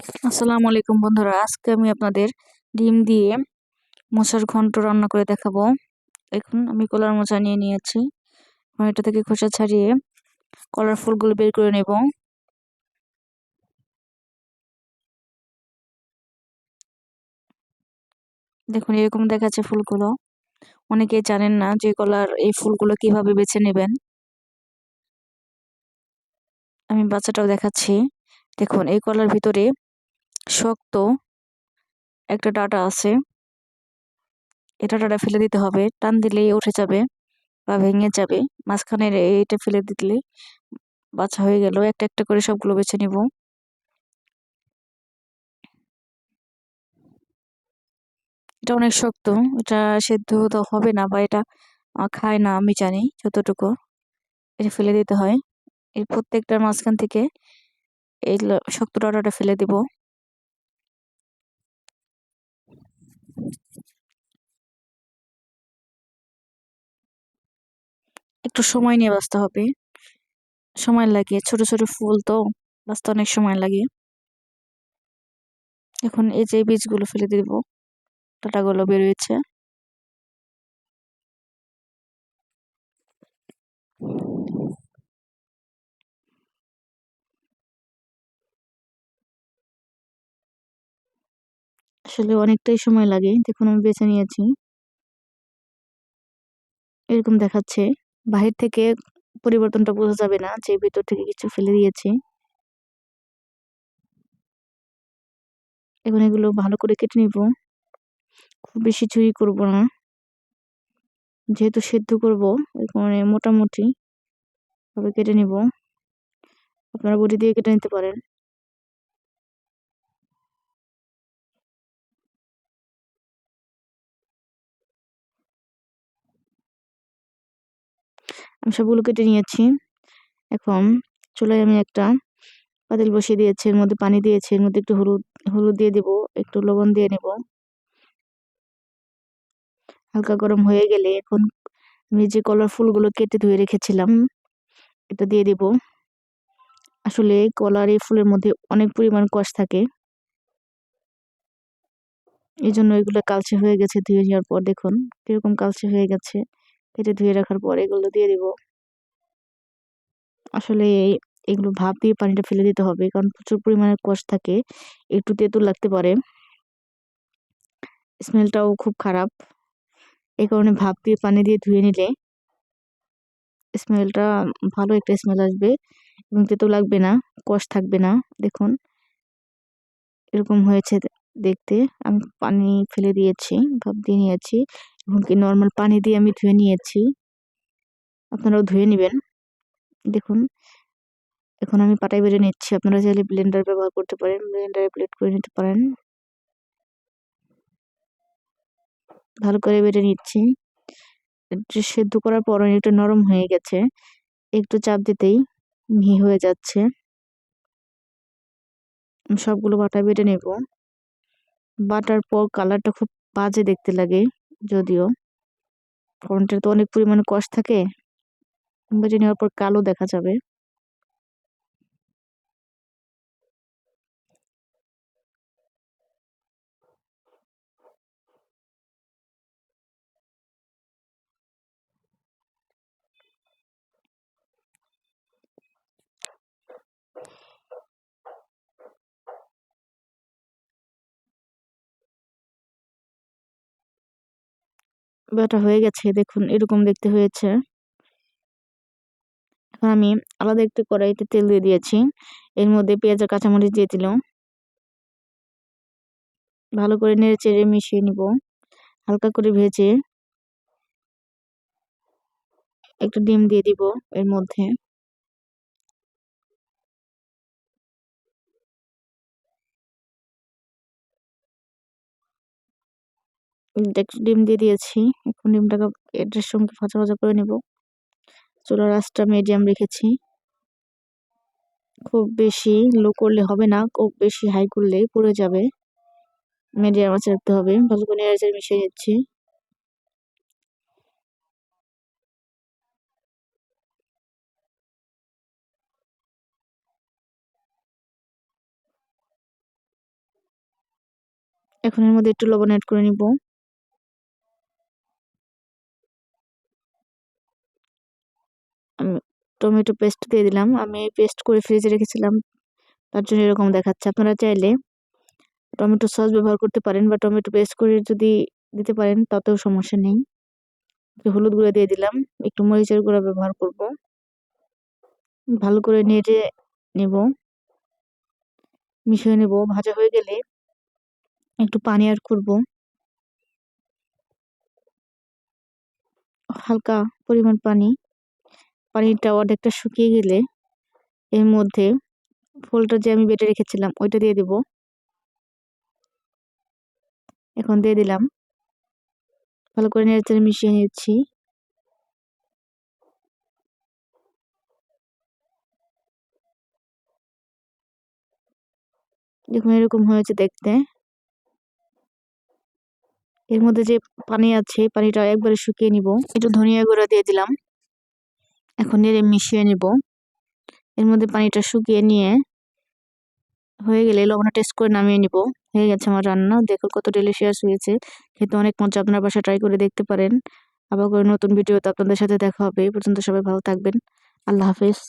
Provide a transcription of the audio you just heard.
আসসালামু আলাইকুম বন্ধুরা, আজকে আমি আপনাদের ডিম দিয়ে মোচার ঘন্ট রান্না করে দেখাবো। এখন আমি কলার মোচা নিয়ে নিয়েছি। এটা থেকে খোসা ছাড়িয়ে কলার ফুলগুলো বের করে নেব। দেখুন এরকম দেখাচ্ছে ফুলগুলো। অনেকেই জানেন না যে কলার এই ফুলগুলো কিভাবে বেছে নেবেন। আমি বাচ্চাটাও দেখাচ্ছি। দেখুন এই কলার ভিতরে শক্ত একটা ডাঁটা আছে। এটা ডাঁটা ফেলে দিতে হবে, টান দিলেই উঠে যাবে বা ভেঙে যাবে। মাঝখানের এইটা ফেলে দিলে বাছা হয়ে গেল। একটা একটা করে সবগুলো বেছে নিব। এটা অনেক শক্ত, এটা সেদ্ধ তো হবে না বা এটা খায় না আমি জানি যতটুকু। এটা ফেলে দিতে হয়। এই প্রত্যেকটার মাঝখান থেকে এই শক্ত ডাঁটাটা ফেলে দিব। একটু সময় নিয়ে বাছতে হবে, সময় লাগে, ছোট ছোট ফুল তো বাছতে অনেক সময় লাগে। এখন এই যে বীজগুলো ফেলে দিব, ডাঁটাগুলো বেরিয়েছে। আসলে অনেকটাই সময় লাগে। দেখুন আমি বেছে নিয়েছি, এরকম দেখাচ্ছে। বাহির থেকে পরিবর্তনটা বোঝা যাবে না যে ভিতর থেকে কিছু ফেলে দিয়েছি। এখন এগুলো ভালো করে কেটে নিব, খুব বেশি চুরি করব না, যেহেতু সেদ্ধ করব। মানে মোটামুটি ভাবে কেটে নিব। আপনারা বটি দিয়ে কেটে নিতে পারেন। আমি সবগুলো কেটে নিয়েছি। এখন চুলায় আমি একটা পাতিল বসিয়ে দিয়েছি, এর মধ্যে পানি দিয়েছি, এর মধ্যে একটু হলুদ হলুদ দিয়ে দিব, একটু লবণ দিয়ে নেব। হালকা গরম হয়ে গেলে এখন আমি যে কলার ফুলগুলো কেটে ধুয়ে রেখেছিলাম এটা দিয়ে দিব। আসলে কলার এই ফুলের মধ্যে অনেক পরিমাণ কষ থাকে, এই জন্য এগুলো কালচে হয়ে গেছে। ধুয়ে নেওয়ার পর দেখুন কিরকম কালচে হয়ে গেছে। কেটে ধুয়ে রাখার পর এগুলো দিয়ে দিব। আসলে এগুলো ভাপ দিয়ে পানিটা ফেলে দিতে হবে, কারণ প্রচুর পরিমাণে কষ থাকে, একটু তেঁতুল লাগতে পারে, স্মেলটাও খুব খারাপ। এই কারণে ভাপ দিয়ে পানি দিয়ে ধুয়ে নিলে স্মেলটা ভালো একটা স্মেল আসবে এবং তেতো লাগবে না, কষ থাকবে না। দেখুন এরকম হয়েছে দেখতে। আমি পানি ফেলে দিয়েছি, ভাপ দিয়ে নিয়েছি এবং কি নর্মাল পানি দিয়ে আমি ধুয়ে নিয়েছি। আপনারাও ধুয়ে নেবেন। দেখুন এখন আমি পাটায় বেটে নিচ্ছি। আপনারা চাইলে ব্লেন্ডার ব্যবহার করতে পারেন, ব্লেন্ডারে ব্লেন্ড করে নিতে পারেন। ভালো করে বেটে নিচ্ছি। সেদ্ধ করার পর একটু নরম হয়ে গেছে, একটু চাপ দিতেই মিহি হয়ে যাচ্ছে। সবগুলো বাটায় বেটে নেব। বাটার পর কালারটা খুব বাজে দেখতে লাগে, যদিও ফন্টের তো অনেক পরিমাণে কষ থাকে, বেটে নেওয়ার পর কালো দেখা যাবে। বাটা হয়ে গেছে, দেখুন এরকম দেখতে হয়েছে। এখন আমি আলাদা একটু কড়াইতে তেল দিয়ে দিয়েছি, এর মধ্যে পেঁয়াজ আর কাঁচামরিচ দিয়ে দিলাম। ভালো করে নেড়ে চেড়ে মিশিয়ে নিব। হালকা করে ভেজে একটু ডিম দিয়ে দিব এর মধ্যে। একটু ডিম দিয়ে দিয়েছি। এখন ডিমটাকে এটার সঙ্গে ভাজা ভাজা করে নিব। চুলার আঁচটা মিডিয়াম রেখেছি। খুব বেশি লো করলে হবে না, খুব বেশি হাই করলে পুড়ে যাবে। মিডিয়াম আঁচে রাখতে হবে। ভালো করে নেড়ে চেড়ে মিশিয়ে নিচ্ছি। এখন এর মধ্যে একটু লবণ অ্যাড করে নিব। আমি টমেটো পেস্ট দিয়ে দিলাম। আমি পেস্ট করে ফ্রিজে রেখেছিলাম, তার জন্য এরকম দেখাচ্ছে। আপনারা চাইলে টমেটো সস ব্যবহার করতে পারেন বা টমেটো পেস্ট করে যদি দিতে পারেন তাতেও সমস্যা নেই। হলুদ গুঁড়া দিয়ে দিলাম, একটু মরিচের গুঁড়া ব্যবহার করব। ভালো করে নেড়ে নেব, মিশিয়ে নেব। ভাজা হয়ে গেলে একটু পানি অ্যাড করব, হালকা পরিমাণ পানি। পানিটা অর্ধেকটা শুকিয়ে গেলে এর মধ্যে ফলটা যে আমি বেটে রেখেছিলাম ওইটা দিয়ে দেব। এখন দিয়ে দিলাম, ভালো করে নেড়েচেড়ে মিশিয়ে নিচ্ছি। দেখুন এরকম হয়েছে দেখতে। এর মধ্যে যে পানি আছে পানিটা একবারে শুকিয়ে নিব। একটু ধনিয়া গুঁড়া দিয়ে দিলাম, এখন নেড়ে মিশিয়ে নিব। এর মধ্যে পানিটা শুকিয়ে নিয়ে হয়ে গেলে লবণটা টেস্ট করে নামিয়ে নিব। হয়ে গেছে আমার রান্না। দেখুন কত ডেলিশিয়াস হয়েছে, খেতে অনেক মজা। আপনার বাসায় ট্রাই করে দেখতে পারেন। আবার করে নতুন ভিডিওতে আপনাদের সাথে দেখা হবে। এই পর্যন্ত সবাই ভালো থাকবেন। আল্লাহ হাফেজ।